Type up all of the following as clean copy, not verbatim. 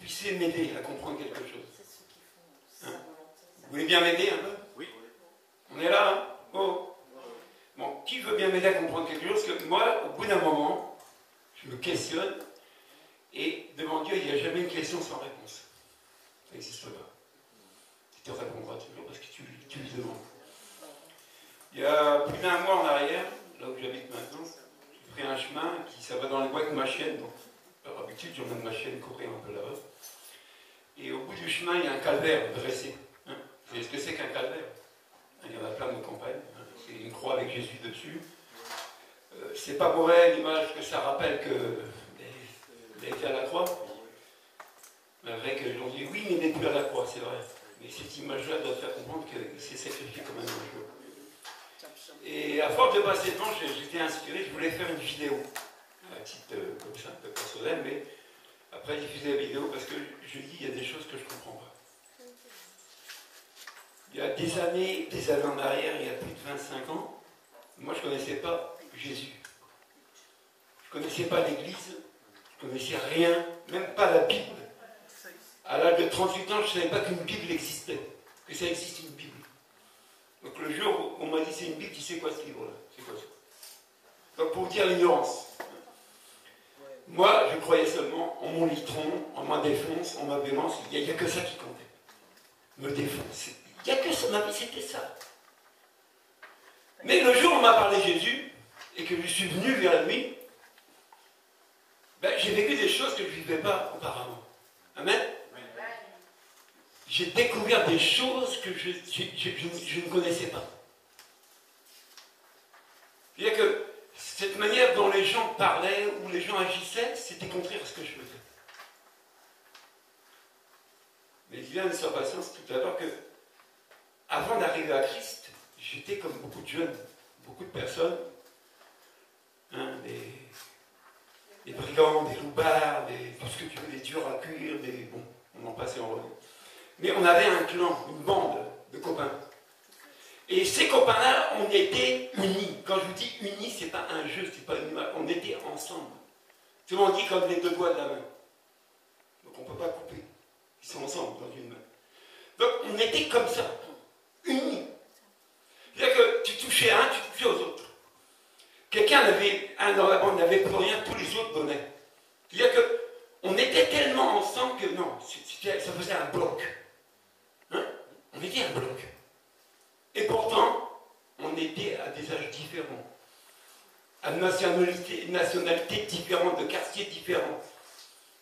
puissiez m'aider à comprendre quelque chose. Hein? Vous voulez bien m'aider un peu? Oui. On est là, hein? Oh. Bon, qui veut bien m'aider à comprendre quelque chose? Parce que moi, au bout d'un moment, je me questionne, et devant Dieu, il n'y a jamais une question sans réponse. Ça n'existe pas. Il te répondra toujours parce que tu lui demandes. Il y a plus d'un mois en arrière, là où j'habite maintenant, j'ai pris un chemin ça va dans les bois avec ma chienne. Donc, par habitude, j'emmène ma chienne courir un peu là-bas. Et au bout du chemin, il y a un calvaire dressé. Hein? Vous savez ce que c'est qu'un calvaire? Il y en a plein de nos campagnes. Hein? C'est une croix avec Jésus dessus. C'est pas mauvais l'image que ça rappelle qu'il a été à la croix. Malgré que l'on dit oui, mais il n'est plus à la croix, c'est vrai. Mais cette image-là doit faire comprendre qu'il s'est sacrifié comme un ange. Et à force de passer devant, j'étais inspiré, je voulais faire une vidéo. Un titre comme ça, un peu personnel, mais après diffuser la vidéo parce que je dis il y a des choses que je ne comprends pas. Il y a des années en arrière, il y a plus de 25 ans, moi je ne connaissais pas Jésus. Je ne connaissais pas l'Église, je ne connaissais rien, même pas la Bible. À l'âge de 38 ans, je ne savais pas qu'une Bible existait, que ça existe une Bible. Donc le jour où on m'a dit c'est une Bible, tu sais quoi ce livre-là? C'est quoi ça? Donc pour vous dire l'ignorance. Moi, je croyais seulement en mon litron, en ma défense, en ma véhémence. Il n'y a que ça qui comptait. Me défonce. Il n'y a que ça, ma vie, c'était ça. Mais le jour où on m'a parlé de Jésus, et que je suis venu vers lui, ben, j'ai vécu des choses que je ne vivais pas auparavant. Amen. J'ai découvert des choses que je ne connaissais pas. C'est-à-dire que cette manière dont les gens parlaient ou les gens agissaient, c'était contraire à ce que je faisais. Mais il vient de sa patience tout à l'heure que, avant d'arriver à Christ, j'étais comme beaucoup de jeunes, beaucoup de personnes, hein, des brigands, des loupards, tout ce que tu veux, des durs à cuire, bon, on en passait en revue. Mais on avait un clan, une bande de copains. Et ces copains-là, on était unis. Quand je vous dis unis, c'est pas un jeu, c'est pas une image. On était ensemble. Souvent on dit comme les deux doigts de la main. Donc on ne peut pas couper. Ils sont ensemble dans une main. Donc on était comme ça, unis. C'est-à-dire que tu touchais un, tu touchais aux autres. Quelqu'un avait, un dans la bande n'avait plus rien, tous les autres donnaient. C'est-à-dire qu'on était tellement ensemble que non, ça faisait un bloc. Hein? On était un bloc. Et pourtant, on était à des âges différents, à nationalités différentes, de quartiers différents,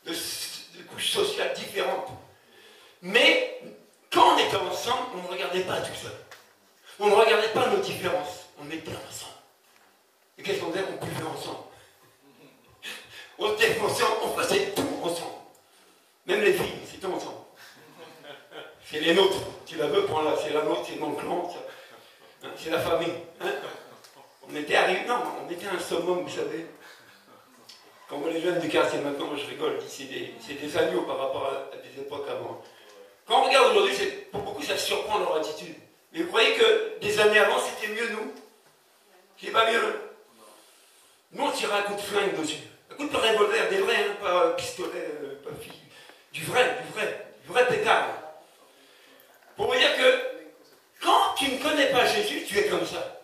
de couches sociales différentes. Mais quand on était ensemble, on ne regardait pas tout ça. On ne regardait pas nos différences. On était ensemble. Et qu'est-ce qu'on faisait? On buvait ensemble. On était ensemble, on faisait tout ensemble. Même les filles, c'était ensemble. C'est les nôtres. Tu la veux, prends-la. C'est la nôtre, c'est mon clan. Hein, c'est la famille. Hein? On était arrivés. Non, on était un summum, vous savez. Quand on voit les jeunes du quartier maintenant, moi je rigole, c'est des agneaux par rapport à des époques avant. Quand on regarde aujourd'hui, pour beaucoup, ça surprend leur attitude. Mais vous croyez que des années avant, c'était mieux, nous? C'est pas mieux. Nous, on tirait un coup de flingue dessus. Un coup de revolver, des vrais, hein, pas pistolet, pas fille. Du vrai pétard. Pour vous dire que quand tu ne connais pas Jésus, tu es comme ça.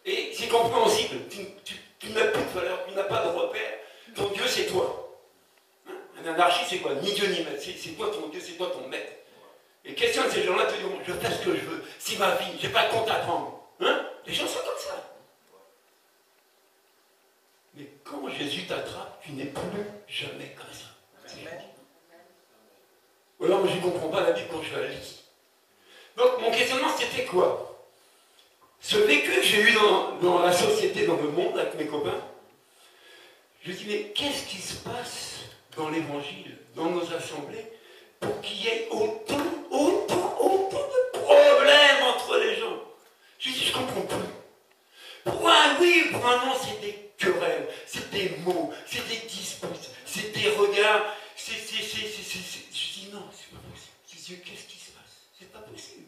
Et c'est compréhensible. Tu n'as plus de valeur, tu n'as pas de repère. Ton Dieu, c'est toi. Hein? Un anarchiste, c'est quoi? Ni Dieu ni maître. C'est toi ton Dieu, c'est toi ton maître. Et question de ces gens-là te diront, je fais ce que je veux. C'est ma vie, je n'ai pas de compte à prendre. Hein? Les gens sont comme ça. Mais quand Jésus t'attrape, tu n'es plus jamais comme ça. Ou alors, je ne comprends pas la Bible quand je la lis. Donc, mon questionnement, c'était quoi? Ce vécu que j'ai eu dans la société, dans le monde, avec mes copains, je me dis, mais qu'est-ce qui se passe dans l'évangile, dans nos assemblées, pour qu'il y ait autant de problèmes entre les gens? Je dis, je ne comprends plus. Pour un oui, pour un non, c'est des querelles, c'est des mots, c'est des disputes, c'est des regards, je dis, non, c'est pas possible. Je dis, Dieu, qu'est-ce qui se passe? C'est pas possible.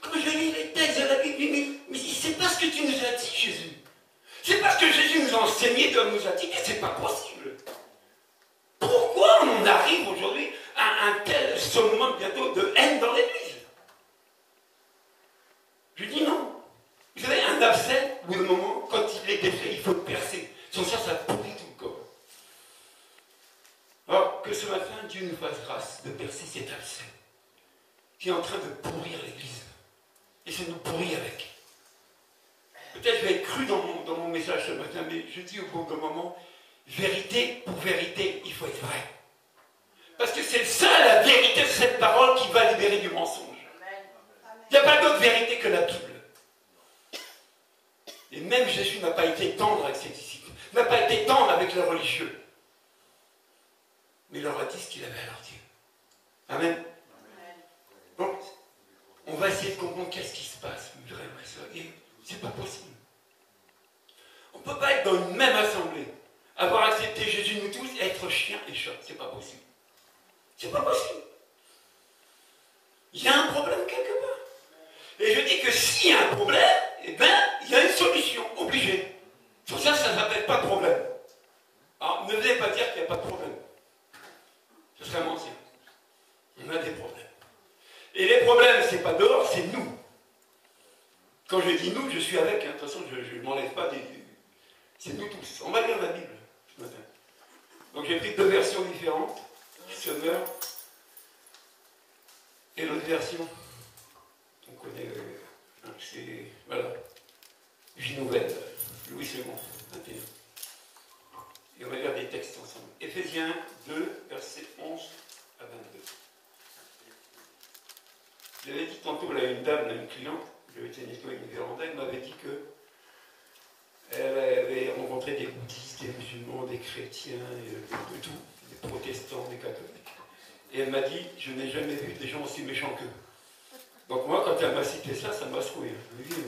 Quand je lis les textes de la Bible, mais c'est pas ce que tu nous as dit, Jésus. C'est parce que Jésus nous a enseigné, Dieu nous a dit que c'est pas possible. pourquoi on en arrive aujourd'hui à un tel summum bientôt de haine dans l'Église? Je dis non. Vous savez, un abcès, au bout d'un moment, quand il est défait, il faut le percer. Sans ça pourrit tout le corps. Alors, que ce matin, Dieu nous fasse grâce de percer cet abcès qui est en train de pourrir l'Église. Et ça nous pourrit avec. Peut-être je vais être cru dans mon message ce matin, mais je dis au bout d'un moment, vérité pour vérité, il faut être vrai. Parce que c'est ça la vérité de cette parole qui va libérer du mensonge. Il n'y a pas d'autre vérité que la Bible. Et même Jésus n'a pas été tendre avec ses disciples, n'a pas été tendre avec les religieux. Mais il leur a dit ce qu'il avait à leur dire. Amen. Donc, on va essayer de comprendre qu'est-ce qui se passe, mes frères et sœurs. Et c'est pas possible. On ne peut pas être dans une même assemblée, avoir accepté Jésus nous tous, et être chien et chat. C'est pas possible. C'est pas possible. Il y a un problème quelque part. Et je dis que s'il y a un problème, eh bien, il y a une solution, obligée. Pour ça, ça ne s'appelle pas problème. Alors, ne venez pas dire qu'il n'y a pas de problème. Ce serait mentir. On a des problèmes. Et les problèmes, ce n'est pas dehors, c'est nous. Quand je dis nous, je suis avec. Hein. De toute façon, je ne m'enlève pas des... C'est nous tous. On va lire la Bible ce matin. Donc j'ai pris deux versions différentes. Summer et l'autre version. On connaît... c'est... Voilà. Vie nouvelle. Louis II, 21. Et on va lire des textes ensemble. Éphésiens 2, versets 11 à 22. J'avais dit tantôt, là, une dame, là, une cliente, j'avais été nettoyer une véranda, elle m'avait dit que elle avait rencontré des bouddhistes, des musulmans, des chrétiens, de tout, des protestants, des catholiques. Et elle m'a dit, je n'ai jamais vu des gens aussi méchants qu'eux. Donc moi, quand elle m'a cité ça, ça m'a secoué. Je me dis,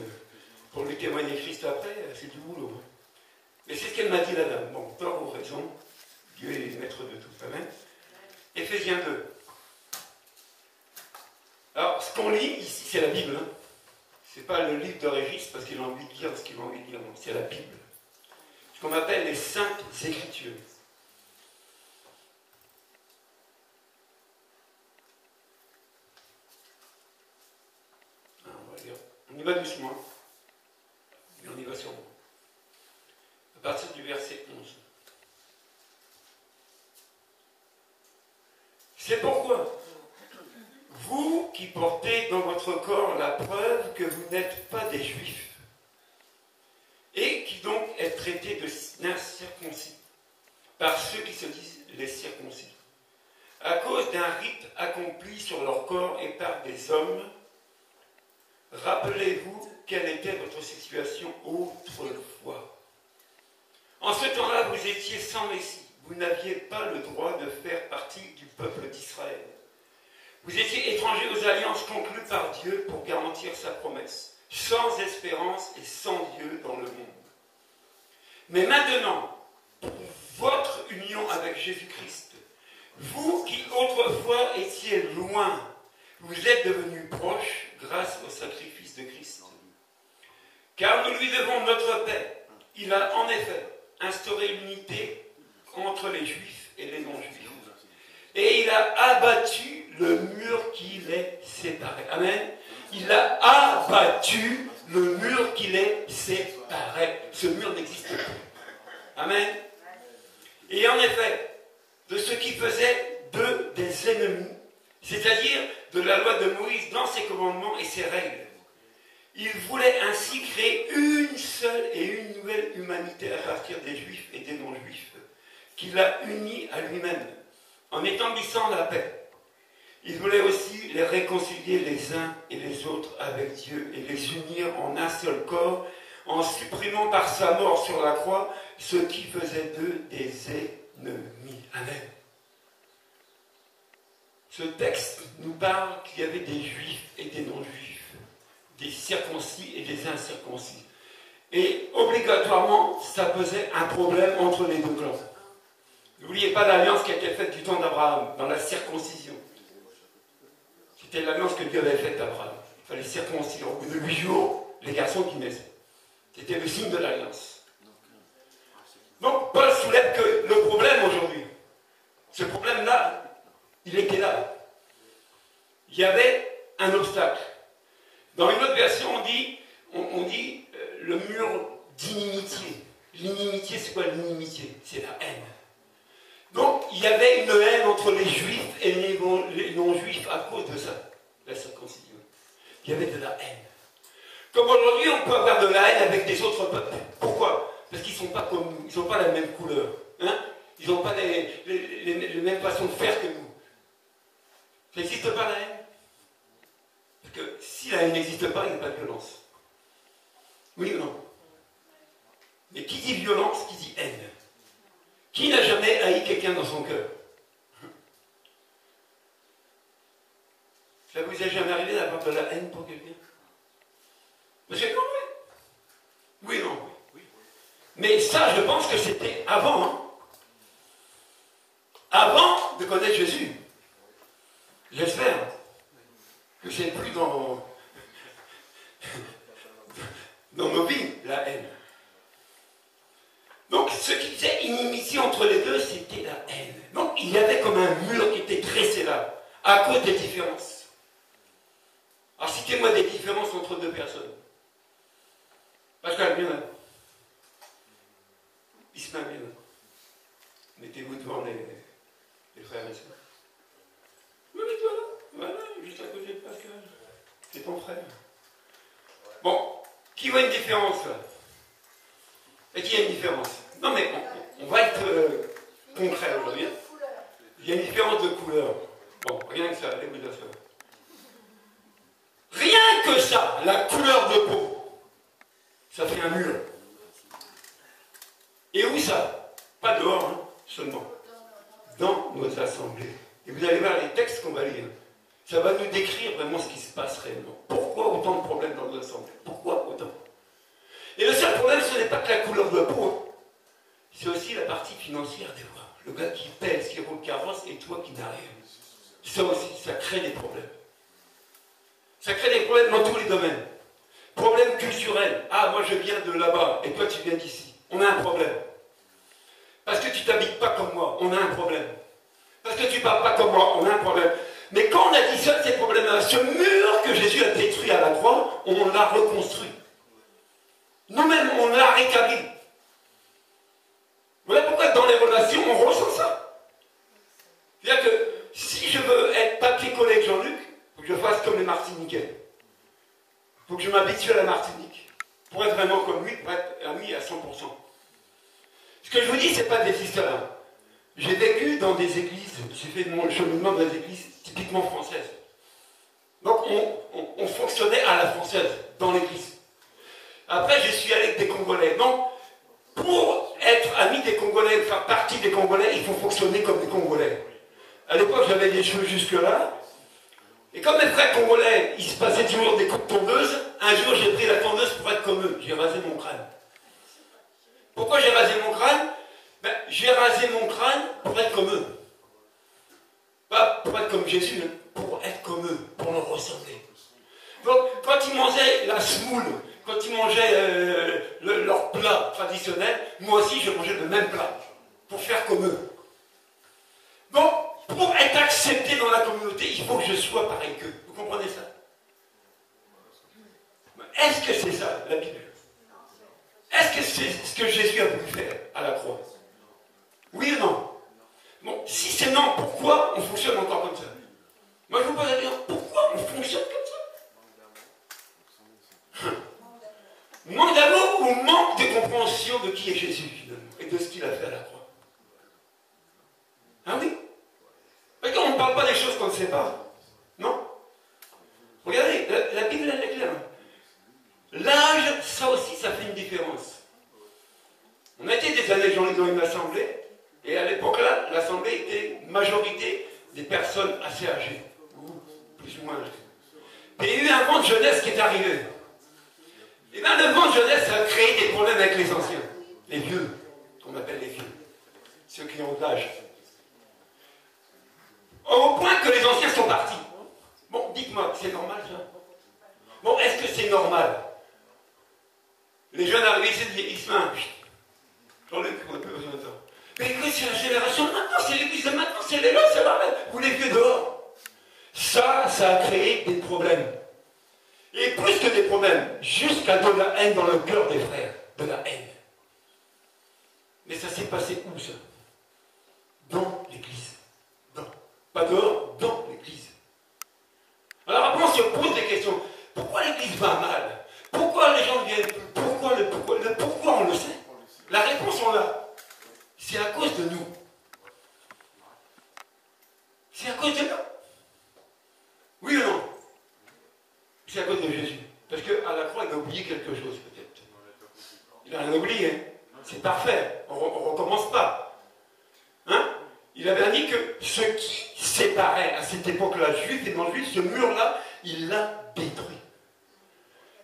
pour lui témoigner Christ après, c'est du boulot. Hein. Mais c'est ce qu'elle m'a dit, la dame. Bon, tort ou raison, Dieu est maître de tout. Amen. Éphésiens 2. Alors, ce qu'on lit ici, c'est la Bible. Hein. Ce n'est pas le livre de Régis parce qu'il a envie de lire ce qu'il a envie de lire. C'est la Bible. Ce qu'on appelle les Saintes Écritures. On va lire. On y va doucement. Mais on y va sûrement. À partir du verset 11. C'est pourquoi vous qui portez dans votre corps la preuve que vous n'êtes pas des Juifs, et qui donc êtes traités d'incirconcis par ceux qui se disent les circoncis, à cause d'un rite accompli sur leur corps et par des hommes, rappelez-vous quelle était votre situation autrefois. En ce temps-là, vous étiez sans Messie, vous n'aviez pas le droit de faire partie du peuple d'Israël. Vous étiez étrangers aux alliances conclues par Dieu pour garantir sa promesse, sans espérance et sans Dieu dans le monde. Mais maintenant, pour votre union avec Jésus-Christ, vous qui autrefois étiez loin, vous êtes devenus proches grâce au sacrifice de Christ. Car nous lui devons notre paix. Il a en effet instauré l'unité entre les Juifs et les non-Juifs. Et il a abattu le mur qui les séparait. Amen. Il a abattu le mur qui les séparait. Ce mur n'existe plus. Amen. Et en effet, de ce qui faisait d'eux des ennemis, c'est-à-dire de la loi de Moïse dans ses commandements et ses règles. Il voulait ainsi créer une seule et une nouvelle humanité à partir des Juifs et des non-Juifs, qu'il a unis à lui-même, en établissant la paix. Il voulait aussi les réconcilier les uns et les autres avec Dieu et les unir en un seul corps, en supprimant par sa mort sur la croix ce qui faisait d'eux des ennemis. Amen. Ce texte nous parle qu'il y avait des juifs et des non-juifs, des circoncis et des incirconcis. Et obligatoirement, ça posait un problème entre les deux clans. N'oubliez pas l'alliance qui a été faite du temps d'Abraham, dans la circoncision. C'était l'alliance que Dieu avait faite à Abraham. Il fallait circoncire au bout de 8 jours les garçons qui naissaient. C'était le signe de l'alliance. Donc Paul soulève que le problème aujourd'hui, Ce problème-là, il était là. Il y avait un obstacle. Dans une autre version, on dit le mur d'inimitié. L'inimitié, c'est quoi l'inimitié? C'est la haine. Donc, il y avait une haine entre les juifs et les non-juifs à cause de ça, la circoncision. Il y avait de la haine. Comme aujourd'hui, on peut avoir de la haine avec des autres peuples. Pourquoi? Parce qu'ils ne sont pas comme nous, ils n'ont pas la même couleur. Hein? Ils n'ont pas les mêmes façons de faire que nous. Ça n'existe pas la haine? Parce que si la haine n'existe pas, il n'y a pas de violence. Oui ou non? Mais qui dit violence, qui dit haine? Qui n'a jamais haï quelqu'un dans son cœur? Ça vous est jamais arrivé d'avoir de la haine pour quelqu'un? Mais c'est non, oui. Oui, non. Oui. Mais ça, je pense que c'était avant. Hein? Avant de connaître Jésus. J'espère que c'est plus dans nos vies, la haine. Donc, ce qui faisait inimitié entre les deux, c'était la haine. Donc, il y avait comme un mur qui était dressé là, à cause des différences. Alors, citez-moi des différences entre deux personnes. Pascal, viens là. Ismaël, viens là. Mettez-vous devant les frères et sœurs. Oui, mets-toi là. Voilà, juste à côté de Pascal. C'est ton frère. Bon, qui voit une différence là? Et qui a une différence? Non mais on va être concret aujourd'hui. Il y a une différence de couleur. Bon, rien que ça, allez vous dire ça. Rien que ça, la couleur de peau, ça fait un mur. Et où ça? Pas dehors, hein, seulement. Dans nos assemblées. Et vous allez voir les textes qu'on va lire. Ça va nous décrire vraiment ce qui se passe réellement. Pourquoi autant de problèmes dans nos assemblées? Pourquoi autant? Et le seul problème, ce n'est pas que la couleur de peau, c'est aussi la partie financière des voix. Le gars qui pèse, qui roule carrosse, et toi qui n'as rien. Ça aussi, ça crée des problèmes. Ça crée des problèmes dans tous les domaines. Problème culturel. Ah, moi je viens de là-bas, et toi tu viens d'ici. On a un problème. Parce que tu t'habites pas comme moi, on a un problème. Parce que tu parles pas comme moi, on a un problème. Mais quand on additionne ces problèmes-là, ce mur que Jésus a détruit à la croix, on l'a reconstruit. Nous-mêmes, on l'a rétabli. Voilà pourquoi dans les relations, on ressent ça. C'est-à-dire que si je veux être papier-collé avec Jean-Luc, il faut que je fasse comme les Martiniquais. Il faut que je m'habitue à la Martinique. Pour être vraiment comme lui, pour être ami à 100%. Ce que je vous dis, ce n'est pas des histoires. J'ai vécu dans des églises, j'ai fait mon cheminement dans des églises typiquement françaises. Donc on fonctionnait à la française, dans l'église. Après, je suis allé avec des Congolais. Donc, pour être ami des Congolais, faire partie des Congolais, il faut fonctionner comme des Congolais. À l'époque, j'avais des cheveux jusque-là. Et comme mes frères Congolais, il se passait toujours des coups de tondeuse, un jour, j'ai pris la tondeuse pour être comme eux. J'ai rasé mon crâne. Pourquoi j'ai rasé mon crâne? Ben, j'ai rasé mon crâne pour être comme eux. Pas pour être comme Jésus, hein, pour être comme eux, pour leur ressembler. Donc, quand ils mangeaient la semoule, quand ils mangeaient leur plat traditionnel, moi aussi je mangeais le même plat, pour faire comme eux. Donc, pour être accepté dans la communauté, il faut que je sois pareil qu'eux. Vous comprenez ça? Est-ce que c'est ça, la Bible? Est-ce que c'est ce que Jésus a voulu faire à la croix? Oui ou non? Bon, si c'est non, pourquoi on fonctionne encore comme ça? Moi je vous pose la question, pourquoi on fonctionne comme ça? Manque d'amour ou manque de compréhension de qui est Jésus finalement et de ce qu'il a fait à la croix? Ah oui? Parce qu'on ne parle pas des choses qu'on ne sait pas. Non? Regardez, la Bible elle est claire. L'âge, ça aussi, ça fait une différence. On a été des années dans une assemblée, et à l'époque-là, l'assemblée était majorité des personnes assez âgées, ou plus ou moins âgées. Et il y a eu un vent de jeunesse qui est arrivé. Et bien le vent de jeunesse a créé des problèmes avec les anciens, les vieux, qu'on appelle les vieux, ceux qui ont l'âge. Au point que les anciens sont partis. Bon, dites-moi, c'est normal ça? Bon, est-ce que c'est normal? Les jeunes arrivés ici disent Ismaël, Jean-Luc, on n'a plus besoin de ça. Mais écoute, c'est la génération de maintenant, c'est l'église de maintenant, c'est vous les vieux dehors. Ça a créé des problèmes. Et plus que des problèmes, jusqu'à de la haine dans le cœur des frères. De la haine. Mais ça s'est passé où, ça? Dans l'église. Pas dehors, dans l'église. Alors après, on se pose des questions. Pourquoi l'église va mal? Pourquoi les gens viennent? Pourquoi on le sait. La réponse, on l'a. C'est à cause de nous. C'est à cause de nous. Oui ou non? C'est à cause de Jésus. Parce qu'à la croix, il a oublié quelque chose, peut-être. Il a rien oublié. C'est parfait. On ne recommence pas. Hein? Il avait dit que ce qui séparait à cette époque-là, juif et non-juif, ce mur-là, il l'a détruit.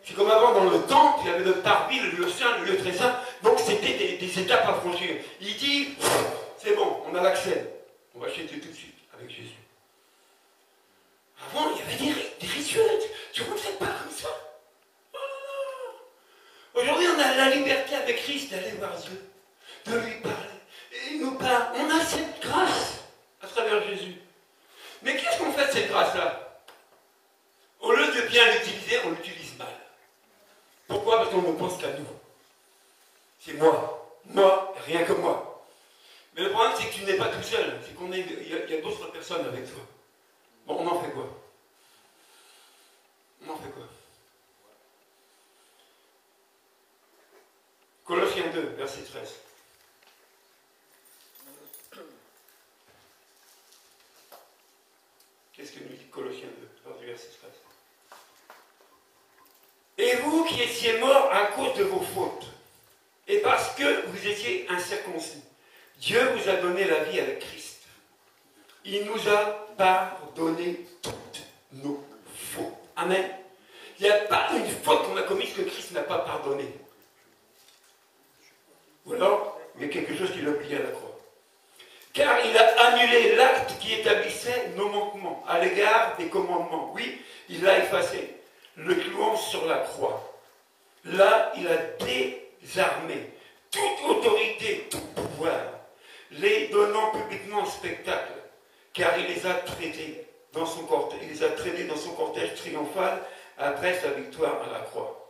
C'est comme avant dans le temple, il y avait le parvis, le lieu saint, le lieu très saint. Donc c'était des étapes à franchir. Il dit, c'est bon, on a l'accès. On va chez Dieu tout de suite, avec Jésus. Avant, il y avait des rituels. Tu ne fais pas comme ça. Oh là là. Aujourd'hui, on a la liberté avec Christ d'aller voir Dieu, de lui parler. Et il nous parle. On a cette grâce à travers Jésus. Mais qu'est-ce qu'on fait de cette grâce-là? Au lieu de bien l'utiliser, on l'utilise mal. Pourquoi? Parce qu'on ne pense qu'à nous. C'est moi. Moi, rien que moi. Mais le problème, c'est que tu n'es pas tout seul. C'est qu'il y a d'autres personnes avec toi. Bon, on en fait quoi? On en fait quoi? Colossiens 2, verset 13. Qu'est-ce que nous dit Colossiens 2, verset 13? Et vous qui étiez morts à cause de vos fautes, et parce que vous étiez incirconcis, Dieu vous a donné la vie avec Christ. Il nous a pardonné toutes nos fautes. Amen. Il n'y a pas une faute qu'on a commise que Christ n'a pas pardonné. Ou alors, il y a quelque chose qu'il a oublié à la croix. Car il a annulé l'acte qui établissait nos manquements à l'égard des commandements. Oui, il l'a effacé, le clouant sur la croix. Là, il a désarmé toute autorité, tout pouvoir, les donnant publiquement en spectacle, car il les a traités dans son cortège, triomphal après sa victoire à la croix.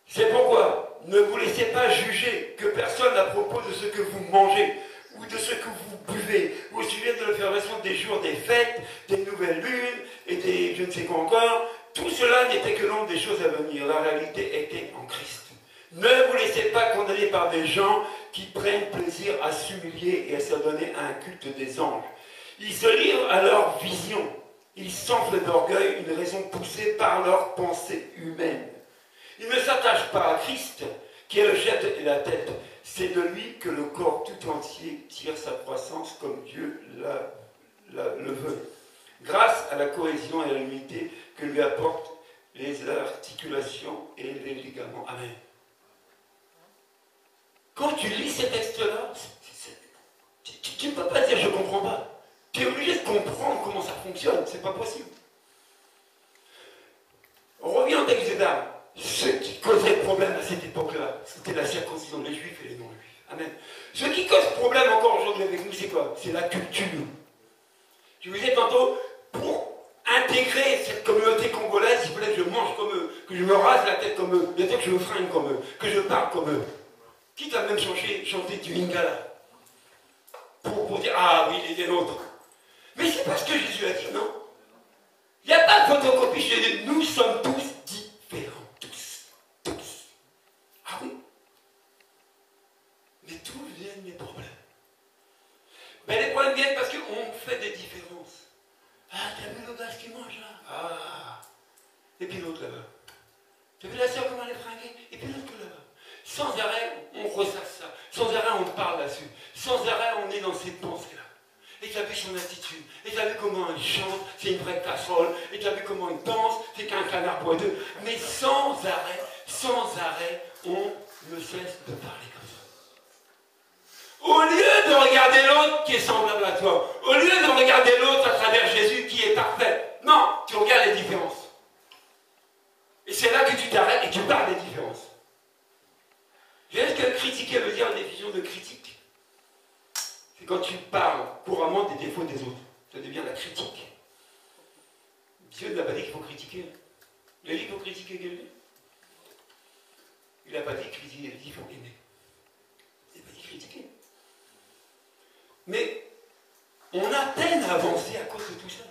C'est pourquoi ne vous laissez pas juger que personne à propos de ce que vous mangez ou de ce que vous buvez, ou au sujet de l'observation des jours des fêtes, des nouvelles lunes et des je ne sais quoi encore. Tout cela n'était que l'ombre des choses à venir. La réalité était en Christ. Ne vous laissez pas condamner par des gens qui prennent plaisir à s'humilier et à se donner à un culte des anges. Ils se livrent à leur vision. Ils s'enflent d'orgueil, une raison poussée par leur pensée humaine. Ils ne s'attachent pas à Christ, qui est le chef et la tête. C'est de lui que le corps tout entier tire sa croissance comme Dieu le veut, grâce à la cohésion et à l'unité que lui apportent les articulations et les ligaments. Amen. Quand tu lis ces textes-là, tu ne peux pas dire je ne comprends pas. Tu es obligé de comprendre comment ça fonctionne, c'est pas possible. On revient au texte des dames. Ce qui causait problème à cette époque-là, c'était la circoncision des juifs et les non-juifs. Amen. Ce qui cause problème encore aujourd'hui avec nous, c'est quoi? C'est la culture. Je vous disais tantôt, pour intégrer cette communauté congolaise, il fallait que je mange comme eux, que je me rase la tête comme eux, peut-être que je me fringue comme eux, que je parle comme eux. Quitte à même chanter du Lingala. Pour dire, ah oui, il est des nôtres. Mais c'est pas ce que Jésus a dit, non? Il n'y a pas de photocopie chez Dieu. Nous sommes tous différents. Tous. Ah oui? Mais d'où viennent les problèmes? Ben, les problèmes viennent parce qu'on fait des différences. Ah, t'as vu le gars qui mange là? Ah. Et puis l'autre là-bas. T'as vu la sœur comment elle est fringuée? Et puis l'autre là-bas. Sans arrêt, on ressasse ça. Sans arrêt, on parle là-dessus. Sans arrêt, on est dans ces pensées-là. Et tu as vu son attitude. Et tu as vu comment il chante, c'est une vraie casserole. Et tu as vu comment il danse, c'est qu'un canard boiteux. Mais sans arrêt, on ne cesse de parler comme ça. Au lieu de regarder l'autre qui est semblable à toi, au lieu de regarder l'autre à travers Jésus qui est parfait, non, tu regardes les différences. Et c'est là que tu t'arrêtes et tu parles des différences. Est-ce que critiquer veut dire une définition de critique? C'est quand tu parles couramment des défauts des autres. critique. Dieu n'a pas dit qu'il faut critiquer. Il a dit qu'il faut critiquer quelqu'un. Il n'a pas dit qu'il faut aimer. Il n'a pas dit critiquer. Mais on a peine à avancer à cause de tout ça.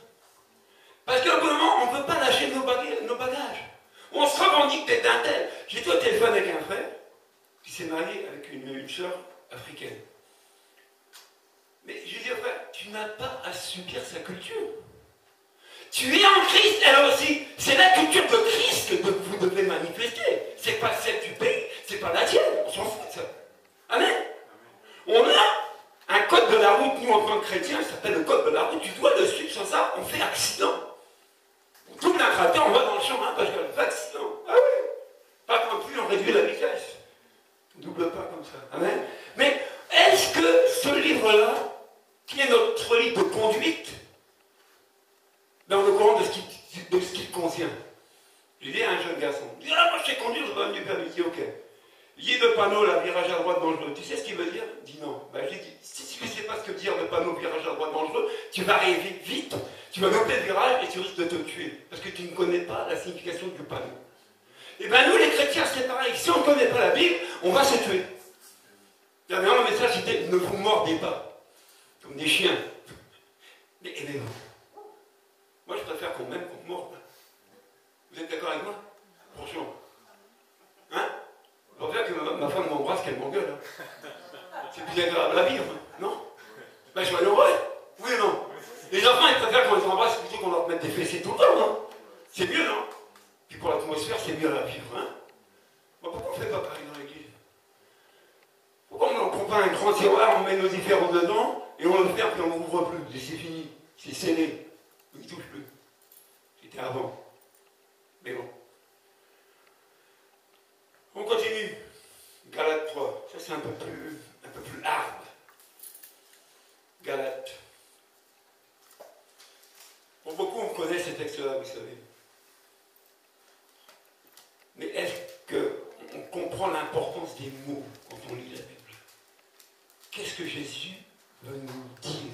Parce qu'à un moment, on ne peut pas lâcher nos bagages. On se revendique d'être un tel. J'étais au téléphone avec un frère qui s'est marié avec une sœur africaine. Mais je lui dis au frère, tu n'as pas à subir sa culture. Tu es en Christ, elle aussi. C'est la culture de Christ que vous devez manifester. C'est pas celle du pays, c'est pas la tienne. On s'en fout de ça. Amen. On a un code de la route, nous en tant que chrétiens, ça s'appelle le code de la route. Tu dois le suivre, sans ça, on fait accident. On tourne un cratère, on va dans le champ, hein, parce qu'on fait accident. Ah oui. Pas non plus, on réduit la vitesse. On double pas comme ça. Amen. Mais est-ce que ce livre-là, qui est notre livre de conduite, dans le courant de ce qu'il contient. Je dis à un jeune garçon, il dit, ah, moi je sais conduire, je donne du permis. Il dit, ok. Il dit le panneau, là, virage à droite dangereux. Tu sais ce qu'il veut dire? Il dit non. Ben, j'ai dit, si tu ne sais pas ce que veut dire le panneau virage à droite dangereux, tu vas arriver vite, tu vas louper le virage et tu risques de te tuer. Parce que tu ne connais pas la signification du panneau. Et bien nous, les chrétiens, c'est pareil. Si on ne connaît pas la Bible, on va se tuer. Il y avait un message qui était, ne vous mordez pas. Comme des chiens. Mais aimez-vous. Moi, je préfère qu'on m'aime qu'on me morde. Vous êtes d'accord avec moi? Franchement. Hein? Je préfère que ma femme m'embrasse qu'elle m'engueule. Hein. C'est plus agréable à vivre, non? Ben, je suis heureux. Oui ou non? Les enfants, ils préfèrent qu'on les embrasse plutôt qu'on leur mette des fessées tout le temps, non? C'est mieux, non? Puis pour l'atmosphère, c'est mieux à vivre, hein? Bon, pourquoi on ne fait pas pareil dans l'église? Pourquoi on ne prend pas un grand tiroir, on met nos différents dedans, et on le ferme, puis on n'ouvre plus? Et c'est fini. C'est scellé. On n'y touche plus. C'était avant. Mais bon. On continue. Galates 3. Ça, c'est un peu plus hard. Galates. Pour beaucoup, on connaît ces textes-là, vous savez. Mais est-ce qu'on comprend l'importance des mots quand on lit la Bible? Qu'est-ce que Jésus veut nous dire?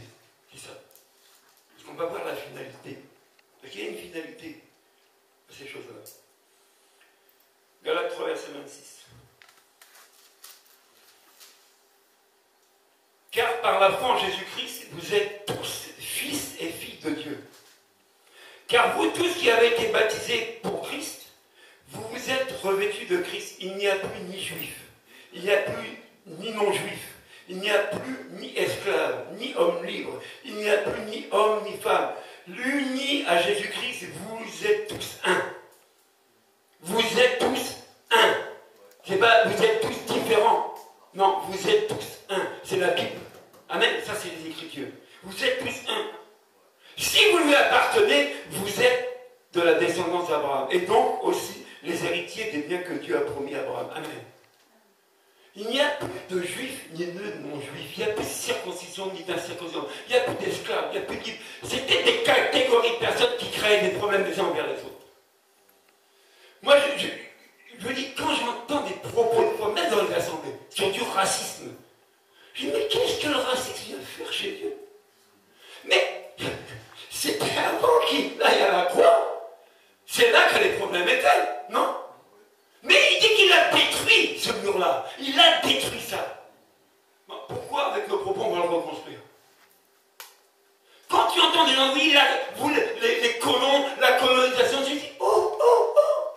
C'est ça. Parce qu'on va voir la finalité. Parce qu'il y a une finalité à ces choses-là. Galates 3, verset 26. Car par la foi en Jésus-Christ, vous êtes tous fils et filles de Dieu. Car vous tous qui avez été baptisés pour Christ, vous vous êtes revêtus de Christ. Il n'y a plus ni juif, il n'y a plus ni non-juif. Il n'y a plus ni esclave, ni homme libre. Il n'y a plus ni homme, ni femme. L'uni à Jésus-Christ, vous êtes tous un. Vous êtes tous un. C'est pas vous êtes tous différents. Non, vous êtes tous un. C'est la Bible. Amen. Ça, c'est les Écritures. Vous êtes tous un. Si vous lui appartenez, vous êtes de la descendance d'Abraham. Et donc aussi les héritiers des biens que Dieu a promis à Abraham. Amen. Il n'y a plus de juifs ni de non-juifs. Il n'y a plus de circoncision ni d'incirconcision. Il n'y a plus d'esclaves, il n'y a plus de libres. C'était des catégories de personnes qui créaient des problèmes les uns envers les autres. Moi, je dis, quand j'entends des propos, même dans les assemblées, sur du racisme, je dis, mais qu'est-ce que le racisme vient faire chez Dieu? Mais c'était avant qu'il aille à la croix. C'est là que les problèmes étaient, non? Mais il dit qu'il a détruit ce mur-là. Il a détruit ça. Bon, pourquoi avec nos propos on va le reconstruire? Quand tu entends des gens, oui, vous, les colons, la colonisation, tu dis, oh, oh, oh.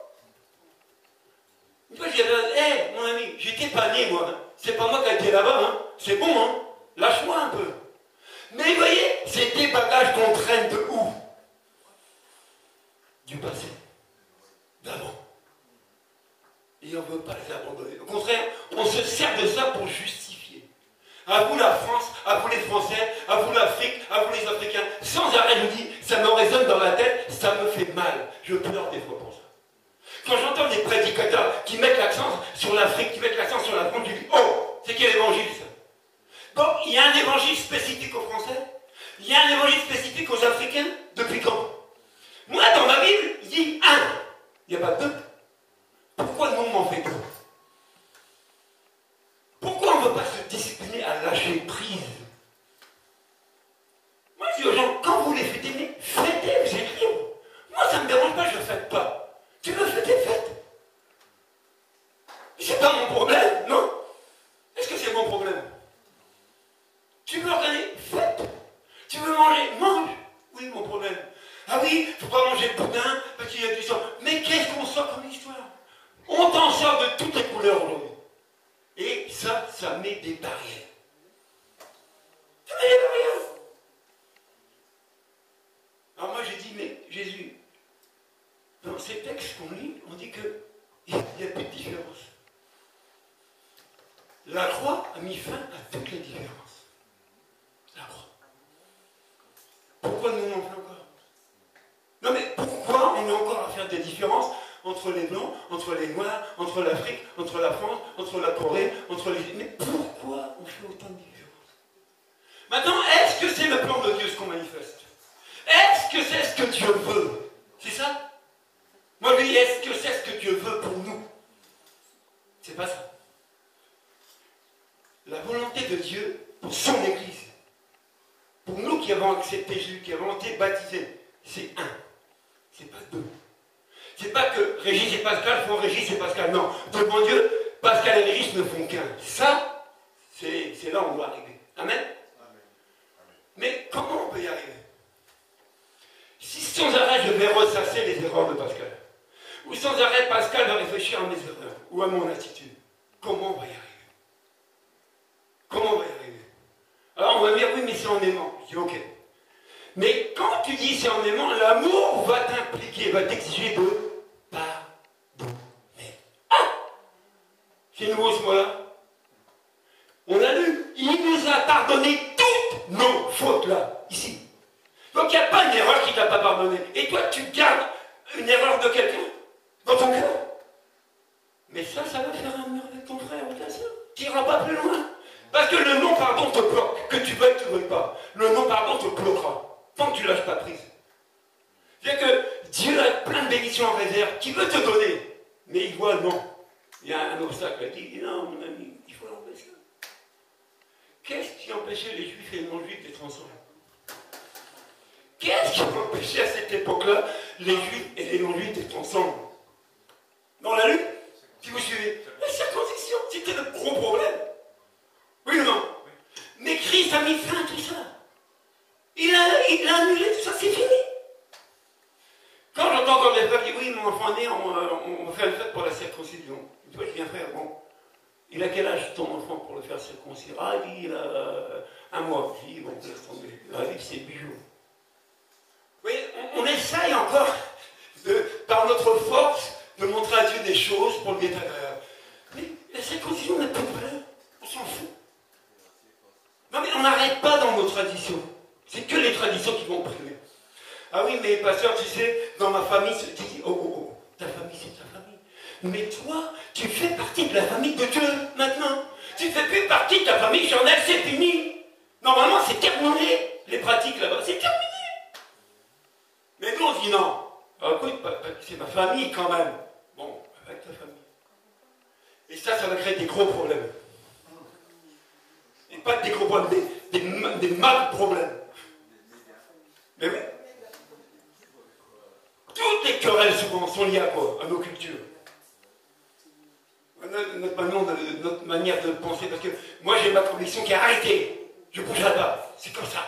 Une fois, je dis, hé, mon ami, j'étais pas né, moi. Hein. C'est pas moi qui ai été là-bas, hein. C'est bon, hein. Lâche-moi un peu. Mais vous voyez, c'est des bagages qu'on traîne de où? Du passé. D'avant. Et on ne veut pas les abandonner. Au contraire, on se sert de ça pour justifier. À vous la France, à vous les Français, à vous l'Afrique, à vous les Africains. Sans arrêt, je vous dis, ça me résonne dans la tête, ça me fait mal. Je pleure des fois pour ça. Quand j'entends des prédicateurs qui mettent l'accent sur l'Afrique, qui mettent l'accent sur la France, je dis, oh, c'est quel évangile ça? Bon, il y a un évangile spécifique aux Français, il y a un évangile spécifique aux Africains, depuis quand? Moi, dans ma Bible, il dit un. Il n'y a pas deux. Pourquoi nous, on en fait deux? Pourquoi on ne veut pas se discipliner à lâcher prise? Moi, je dis aux gens, quand vous les fêter, mais fêtez, vous êtes libre. Moi, ça ne me dérange pas, je ne fête pas. Tu veux fêter, fête. C'est pas mon problème, non? Est-ce que c'est mon problème? Tu veux regarder, fête. Tu veux manger, mange. Oui, mon problème. Ah oui, il ne faut pas manger de boudin parce qu'il y a du sang. Mais qu'est-ce qu'on sort comme histoire? On t'en sort de toutes les couleurs aujourd'hui. Et ça met des barrières. Ça met des barrières. Alors moi j'ai dit, mais Jésus, dans ces textes qu'on lit, on dit qu'il n'y a plus de différence. La croix a mis fin à toutes les différences. La croix. Pourquoi nous on en fait encore? Non mais pourquoi on est encore à faire des différences entre les Blancs, entre les Noirs, entre l'Afrique, entre la France, entre la Corée, entre les... Mais pourquoi on fait autant de différences? Maintenant, est-ce que c'est le plan de Dieu ce qu'on manifeste? Est-ce que c'est ce que Dieu veut? C'est ça? Moi, je dis, est-ce que c'est ce que Dieu veut pour nous? C'est pas ça. La volonté de Dieu pour son Église, pour nous qui avons accepté Jésus, qui avons été baptisés, c'est un. C'est pas deux. C'est pas que Régis et Pascal font Régis et Pascal. Non. Devant Dieu, Pascal et Régis ne font qu'un. Ça, c'est là où on doit arriver. Amen? Mais comment on peut y arriver? Si sans arrêt je vais ressasser les erreurs de Pascal, ou sans arrêt Pascal va réfléchir à mes erreurs, ou à mon attitude, comment on va y arriver? Comment on va y arriver? Alors on va me dire, oui, mais c'est en aimant. Je dis, ok. Mais quand tu dis c'est en aimant, l'amour va t'impliquer, va t'exiger de pardonner. Ah! C'est nouveau ce mot-là. On a lu, il nous a pardonné toutes nos fautes là, ici. Donc il n'y a pas une erreur qui ne t'a pas pardonné. Et toi, tu gardes une erreur de quelqu'un dans ton cœur. Mais ça va faire un mur avec ton frère ou ta soeur. Tu n'iras pas plus loin. Parce que le non-pardon te bloque, que tu veuilles ou tu ne veuilles pas. Le non-pardon te bloquera. Tant que tu ne lâches pas prise. C'est-à-dire que Dieu a plein de bénédictions en réserve qui veut te donner. Mais il voit non. Il y a un obstacle. Il dit non, mon ami, il faut l'empêcher. Qu'est-ce qui empêchait les juifs et les non-juifs d'être ensemble? Qu'est-ce qui empêchait à cette époque-là les juifs et les non-juifs d'être ensemble? On l'a lu? Si vous suivez. La circoncision, c'était le gros problème. Oui ou non? Mais Christ a mis fin à tout ça. Il a annulé tout ça, c'est fini. Quand j'entends comme des frères qui disent oui, mon enfant est né, on fait une fête pour la circoncision. Tu vois, je viens faire, bon, il a quel âge ton enfant pour le faire circoncire? Ah, il a 1 mois. Je dis, bon, laisse tomber. La vie, c'est 8 jours. Vous voyez, on essaye encore, par notre force, de montrer à Dieu des choses pour lui être agréable. Mais la circoncision n'a pas de valeur. On s'en fout. Non, mais on n'arrête pas dans nos traditions. C'est que les traditions qui vont primer. Ah oui, mais pasteur, tu sais, dans ma famille, tu dis, oh, ta famille, c'est ta famille. Mais toi, tu fais partie de la famille de Dieu, maintenant. Tu ne fais plus partie de ta famille charnelle, c'est fini. Normalement, c'est terminé, les pratiques là-bas, c'est terminé. Mais nous, on dit non. Alors, écoute, c'est ma famille quand même. Bon, avec ta famille. Et ça va créer des gros problèmes. Et pas des gros problèmes, des mal problèmes. Mais oui. Toutes les querelles souvent sont liées à quoi? À nos cultures. Notre manière de penser. Parce que moi j'ai ma conviction qui a arrêté. Je ne bougerai pas. C'est comme ça.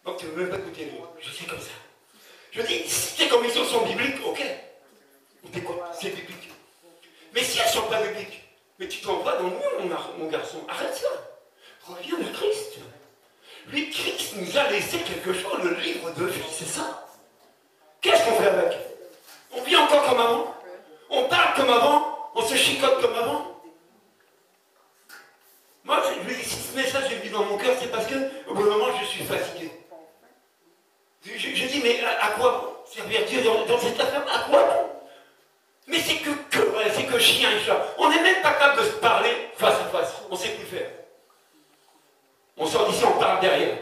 Donc tu ne veux même pas écouter les autres. Je suis comme ça. Je dis, si tes convictions sont bibliques, ok. On t'écoute, c'est biblique. Mais si elles ne sont pas bibliques, mais tu t'envoies dans le mur, mon garçon. Arrête ça. Reviens à Christ. Lui, Christ nous a laissé quelque chose, le livre de vie, c'est ça. Qu'est-ce qu'on fait avec? On vit encore comme avant? On parle comme avant? On se chicote comme avant? Moi, si ce message est venu dans mon cœur, c'est parce que, au bout d'un moment, je suis fatigué. Je dis, mais à quoi servir Dieu dans cette affaire? À quoi bon? Mais c'est que chien et chat. On n'est même pas capable de se parler face à face. On ne sait plus faire. On sort d'ici, on parle derrière.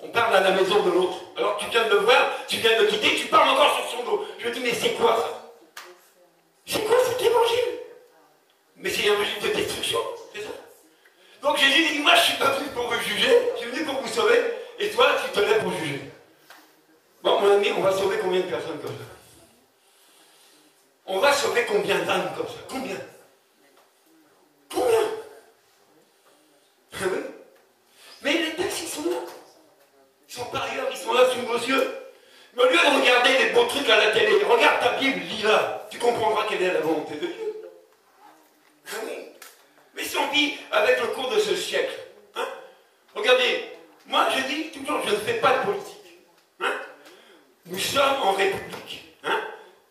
On parle à la maison de l'autre. Alors tu viens de le voir, tu viens de le quitter, tu parles encore sur son dos. Je dis, mais c'est quoi ça? C'est quoi cet évangile? Mais c'est un évangile de destruction, c'est ça. Donc Jésus dit, moi je ne suis pas venu pour vous juger, je suis venu pour vous sauver. Et toi, tu te là pour juger. Bon, mon ami, on va sauver combien de personnes comme ça? On va sauver combien d'âmes comme ça? Combien? Combien? Ah oui? Mais les textes, ils sont là. Ils sont par ailleurs, ils sont là sous nos yeux. Mais au lieu de regarder les beaux trucs à la télé, regarde ta Bible, lis-la. Tu comprendras quelle est la volonté de Dieu. Ah oui? Mais si on vit avec le cours de ce siècle, hein? Regardez, moi je dis toujours, je ne fais pas de politique. Hein? Nous sommes en République. Hein?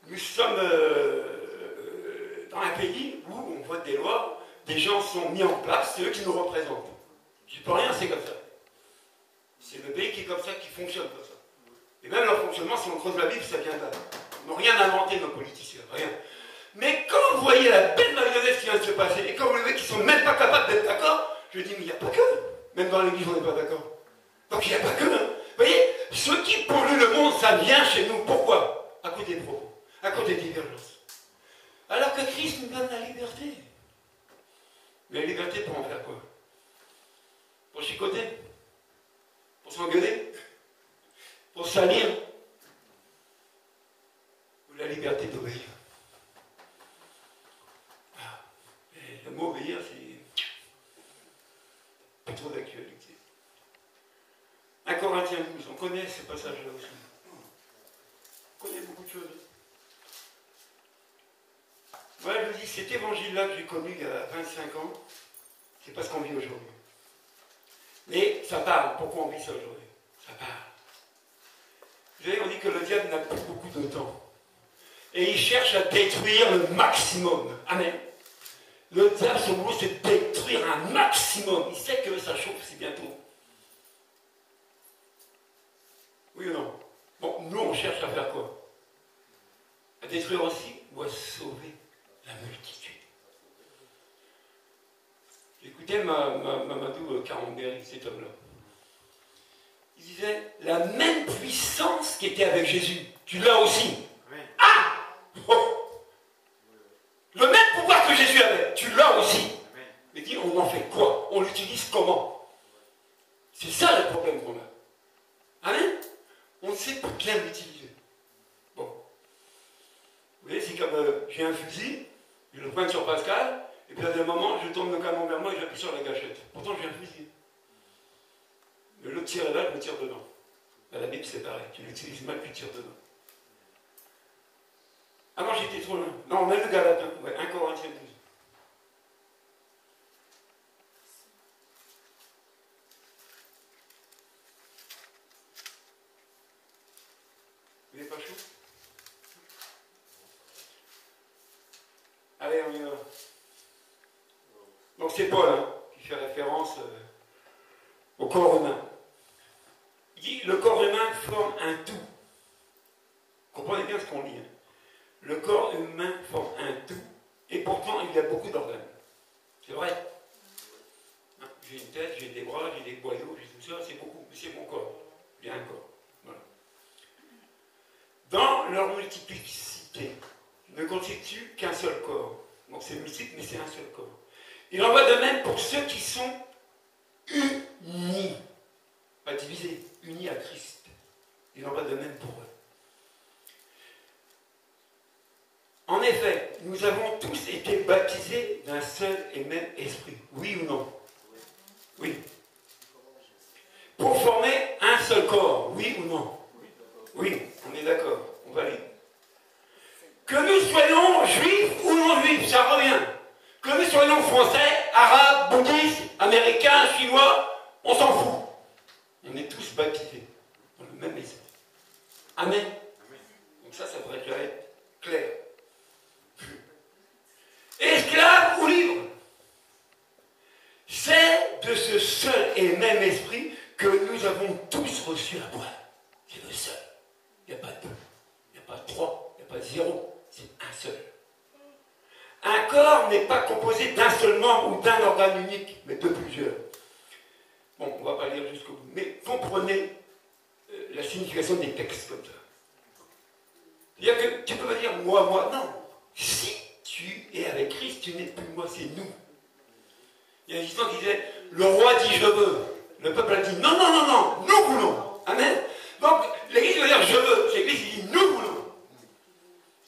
Nous sommes dans un pays où on vote des lois, des gens sont mis en place, c'est eux qui nous représentent. Je ne peux rien, c'est comme ça. C'est le pays qui est comme ça, qui fonctionne comme ça. Et même leur fonctionnement, si on creuse la Bible, ça vient là. Ils n'ont rien inventé, nos politiciens, rien. Mais quand vous voyez la belle marionnette qui vient de se passer, et quand vous voyez qu'ils ne sont même pas capables d'être d'accord, je dis, mais il n'y a pas que. Même dans l'église, on n'est pas d'accord. Donc il n'y a pas que. Hein. Vous voyez, ce qui pollue le monde, ça vient chez nous. Pourquoi? À cause des propos, à cause des divergences. Alors que Christ nous donne la liberté. Mais la liberté pour en faire quoi? Pour chicoter? Pour s'engueuler? Pour salir? Ou la liberté d'obéir? Ah. Et le mot obéir, c'est pas trop d'actualité. 1 Corinthiens 12, on connaît ce passage-là aussi. On connaît beaucoup de choses. Moi, je vous dis, cet évangile-là que j'ai connu il y a 25 ans, c'est pas ce qu'on vit aujourd'hui. Mais ça parle. Pourquoi on vit ça aujourd'hui? Ça parle. Vous savez, on dit que le diable n'a plus beaucoup de temps. Et il cherche à détruire le maximum. Amen. Le diable, son boulot, c'est de détruire un maximum. Il sait que ça chauffe, c'est bientôt. Oui ou non? Bon, nous, on cherche à faire quoi? À détruire aussi ou à sauver la multitude. J'écoutais Mamadou Carambéry, cet homme-là. Il disait, la même puissance qui était avec Jésus, tu l'as aussi. Oui. Ah oh. Le même pouvoir que Jésus avait, tu l'as aussi. Oui. Mais dis, on en fait quoi? On l'utilise comment? C'est ça le problème qu'on a. Amen? On ne sait pas bien l'utiliser. Bon. Vous voyez, c'est comme j'ai un fusil, je le pointe sur Pascal, et puis à un moment, je tourne le canon vers moi et j'appuie sur la gâchette. Pourtant, j'ai un fusil. Mais l'autre tire là, je me tire dedans. À la Bible, c'est pareil. Tu l'utilises mal, tu tires dedans. Ah non, j'étais trop loin. Non, on a le Galatin. Ouais, 1 Corinthiens 12. Vous n'êtes pas chaud? Allez, on y va. Donc c'est Paul hein, qui fait référence au corps humain. Il dit le corps humain forme un tout. Comprenez bien ce qu'on lit. Hein. Le corps humain forme un tout, et pourtant il y a beaucoup d'organes. C'est vrai. Hein, j'ai une tête, j'ai des bras, j'ai des boyaux, j'ai tout ça, c'est beaucoup, mais c'est mon corps. J'ai un corps. Voilà. Dans leur multiplicité, ne constitue qu'un seul corps. Donc c'est multiple, mais c'est un seul corps. Il en va de même pour ceux qui sont unis. Pas divisés, unis à Christ. Il en va de même pour eux. En effet, nous avons tous été baptisés d'un seul et même esprit. Oui ou non? Oui. Pour former un seul corps. Oui ou non? Oui, on est d'accord. On valide. Que nous soyons juifs ou non juifs, ça revient. Que nous soyons français, arabes, bouddhistes, américains, chinois, on s'en fout. On est tous baptisés dans le même esprit. Amen. Donc ça devrait être clair. Esclaves ou libres, c'est de ce seul et même esprit que nous avons tous reçu à boire. C'est le seul. Il n'y a pas deux, il n'y a pas trois, il n'y a pas zéro. C'est un seul. Un corps n'est pas composé d'un seul membre ou d'un organe unique, mais de plusieurs. Bon, on ne va pas lire jusqu'au bout, mais comprenez la signification des textes comme ça. C'est-à-dire que tu peux pas dire moi, non. Si tu es avec Christ, tu n'es plus moi, c'est nous. Il y a une histoire qui disait, le roi dit je veux. Le peuple a dit non, nous voulons. Amen. Donc, l'Église veut dire je veux. L'Église dit nous voulons.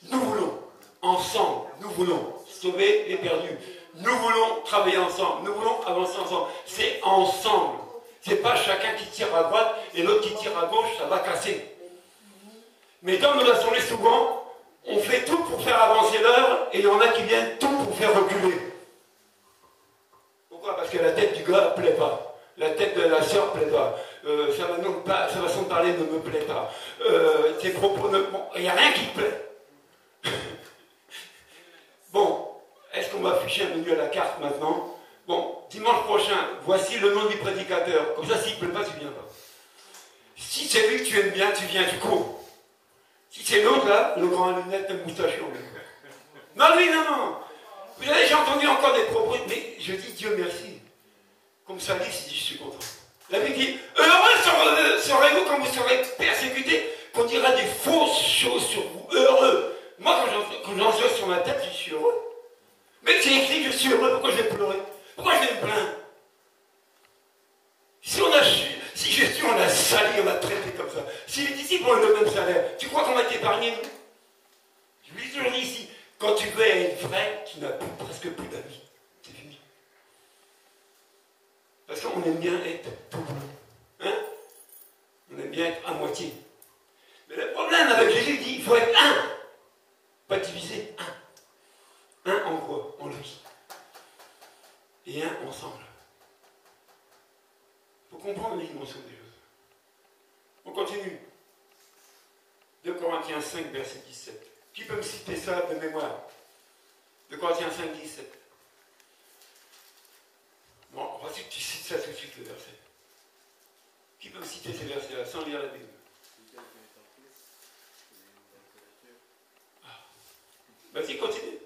Nous voulons. Ensemble, nous voulons sauver les perdus. Nous voulons travailler ensemble. Nous voulons avancer ensemble. C'est ensemble. C'est pas chacun qui tire à droite et l'autre qui tire à gauche, ça va casser. Mais dans nos assemblées, souvent, on fait tout pour faire avancer l'heure et il y en a qui viennent tout pour faire reculer. Pourquoi? Parce que la tête du gars ne plaît pas. La tête de la sœur ne plaît pas. Sa façon de parler ne me plaît pas. Tes propos ne... Bon, il n'y a rien qui te plaît. Bon, est-ce qu'on va afficher un menu à la carte maintenant? Bon, dimanche prochain, voici le nom du prédicateur. Comme ça, s'il ne plaît pas, tu ne viens pas. Si c'est lui que tu aimes bien, tu viens, tu cours. Si c'est l'autre, là, le grand à lunettes, le moustachu. Non, lui, non. Vous savez, j'ai entendu encore des propos, mais je dis Dieu merci. Comme ça dit, je suis content. La Bible dit, heureux serez-vous quand vous serez persécutés, qu'on dira des fausses choses sur vous. Heureux. Moi, quand j'en suis sur ma tête, je suis heureux. Mais c'est écrit que je suis heureux, pourquoi je vais pleurer? Pourquoi je vais me plaindre? Si Jésus, on l'a sali, on l'a traité comme ça. Si les disciples ont le même salaire, tu crois qu'on va t'épargner, nous? Je vous l'ai toujours dit ici, quand tu veux être vrai, tu n'as presque plus d'amis. C'est fini. Parce qu'on aime bien être double. Hein? On aime bien être à moitié. Mais le problème avec Jésus, il dit, il faut être un. Pas divisé, un. Un en quoi? En lui. Et un ensemble. Il faut comprendre les dimensions des choses. On continue. 2 Corinthiens 5, verset 17. Qui peut me citer ça de mémoire? 2 Corinthiens 5, 17. Bon, voici que tu cites ça tout de suite, le verset. Qui peut me citer ces versets-là sans lire la Bible? Vas-y, continue.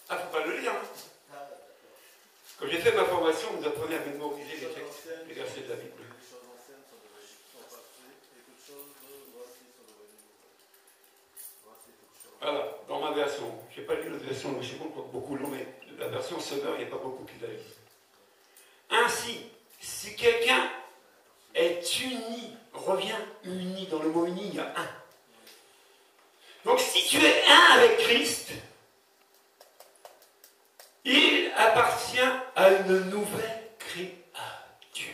Ah, faut pas le lire, hein. Quand j'ai fait ma formation, on nous apprenait à mémoriser les textes, les versets de la Bible. Voilà, dans ma version, je n'ai pas lu l'autre version, mais je sais pas beaucoup l'ont, mais la version Summer, il n'y a pas beaucoup qui la lisent. Ainsi, si quelqu'un est uni, revient uni, dans le mot uni, il y a un. Donc si tu es un avec Christ, il appartient à une nouvelle créature.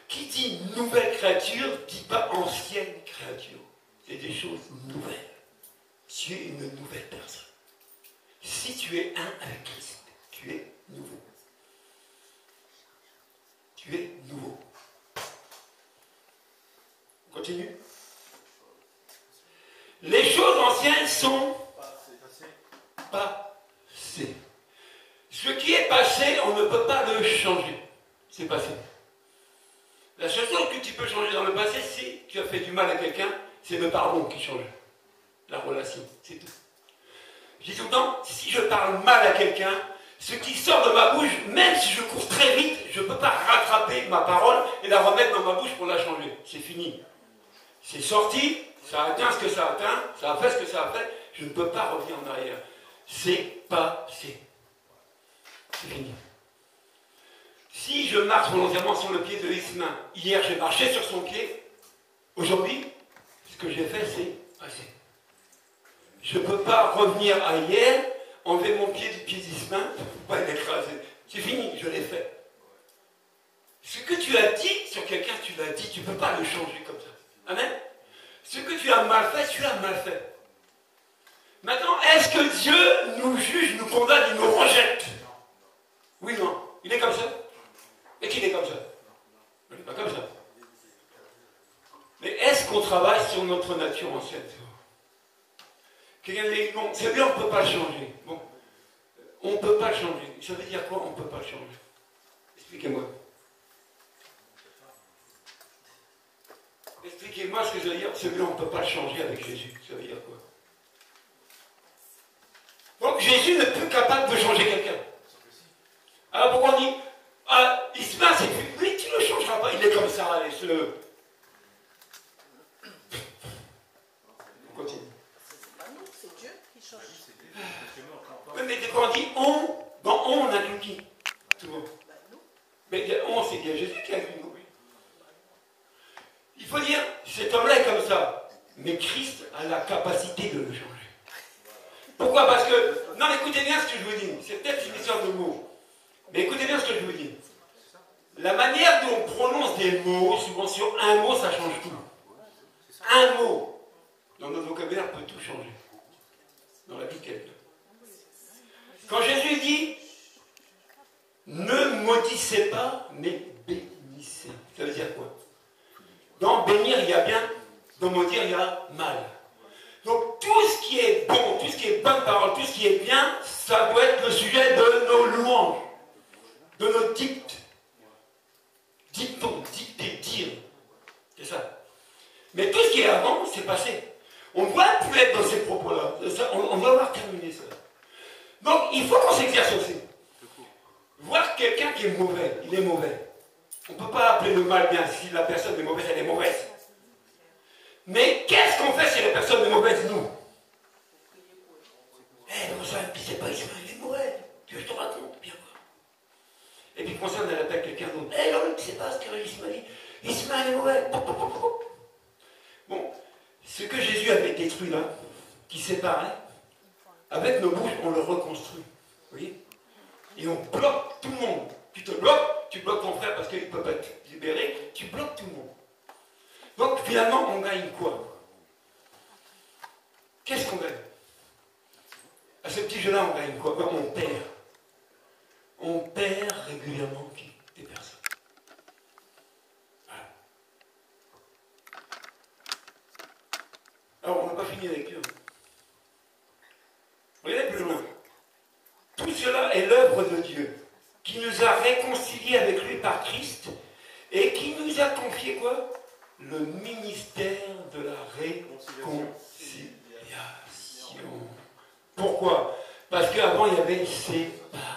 Qui dit nouvelle créature, dit pas ancienne créature. C'est des choses nouvelles. Tu es une nouvelle personne. Si tu es un avec Christ, tu es nouveau. Tu es nouveau. On continue. Les choses anciennes sont passées. Ce qui est passé, on ne peut pas le changer. C'est passé. La seule chose que tu peux changer dans le passé, si tu as fait du mal à quelqu'un, c'est le pardon qui change. La relation, c'est tout. Je dis tout le temps, si je parle mal à quelqu'un, ce qui sort de ma bouche, même si je cours très vite, je ne peux pas rattraper ma parole et la remettre dans ma bouche pour la changer. C'est fini. C'est sorti, ça a atteint ce que ça a atteint, ça a fait ce que ça a fait, je ne peux pas revenir en arrière. C'est passé. C'est fini. Si je marche volontairement sur le pied de Ismain, hier j'ai marché sur son pied, aujourd'hui, ce que j'ai fait, c'est passé. Je ne peux pas revenir à hier, enlever mon pied du pied d'Ismain, pas l'écraser. C'est fini, je l'ai fait. Ce que tu as dit sur quelqu'un, tu l'as dit, tu ne peux pas le changer comme ça. Amen. Ce que tu as mal fait, tu l'as mal fait. Maintenant, est-ce que Dieu nous juge, nous condamne, il nous rejette? Oui, non. Il est comme ça. Et qu'il est comme ça? Il n'est pas comme ça. Mais est-ce qu'on travaille sur notre nature ancienne? Quelqu'un dit, bon, c'est bien, on ne peut pas changer. Bon, on ne peut pas changer. Ça veut dire quoi, on ne peut pas changer? Expliquez-moi. Expliquez-moi ce que ça veut dire. C'est bien, on ne peut pas changer avec Jésus. Ça veut dire quoi? Donc Jésus n'est plus capable de changer quelqu'un. Alors pourquoi on dit, ah, il se passe, oui, tu ne le changeras pas, il est comme ça, laisse-le. On continue. C'est Dieu qui change. Oui, mais quand on dit on, dans on inclut qui? Tout le monde. Mais on, c'est bien Jésus qui inclut nous. faut dire, cet homme-là est comme ça. Mais Christ a la capacité de le changer. Pourquoi? Parce que, non, écoutez bien ce que je vous dis. C'est peut-être une histoire de mots. Mais écoutez bien ce que je vous dis. La manière dont on prononce des mots, souvent sur un mot, ça change tout. Un mot, dans notre vocabulaire, peut tout changer. Dans la vie de quelqu'un. Quand Jésus dit, ne maudissez pas, mais bénissez. Ça veut dire quoi? Dans bénir, il y a bien, dans maudire, il y a mal. Donc tout ce qui est bon, tout ce qui est bonne parole, tout ce qui est bien, ça doit être le sujet de nos louanges, de nos dictes. Dictons, dicter, dire. C'est ça. Mais tout ce qui est avant, c'est passé. On ne doit plus être dans ces propos-là. On doit avoir terminé ça. Donc il faut qu'on s'exerce aussi. Voir quelqu'un qui est mauvais, il est mauvais. On ne peut pas appeler le mal bien. Si la personne est mauvaise, elle est mauvaise. Mais qu'est-ce qu'on fait si la personne est mauvaise, nous? Non, ça, puis c'est pas Ismaël, il est mauvais. Tu veux que je te raconte? Bien voir. Et puis, concerne, elle appelle quelqu'un d'autre. Non, tu sais pas ce que Ismaël dit. Ismaël est mauvais. Bon, ce que Jésus avait détruit là, qui séparait, avec nos bouches, on le reconstruit. Vous voyez? Et on bloque tout le monde. Tu te bloques, tu bloques ton frère parce qu'il ne peut pas être libéré, tu bloques tout le monde. Donc finalement, on gagne quoi? Qu'est-ce qu'on gagne? À ce petit jeu-là, on gagne quoi? On perd. On perd régulièrement des personnes. Voilà. Alors, on n'a pas fini avec eux. Regardez plus loin. Tout cela est l'œuvre de Dieu, qui nous a réconciliés avec lui par Christ et qui nous a confié quoi? Le ministère de la réconciliation. Pourquoi? Parce qu'avant il y avait séparation.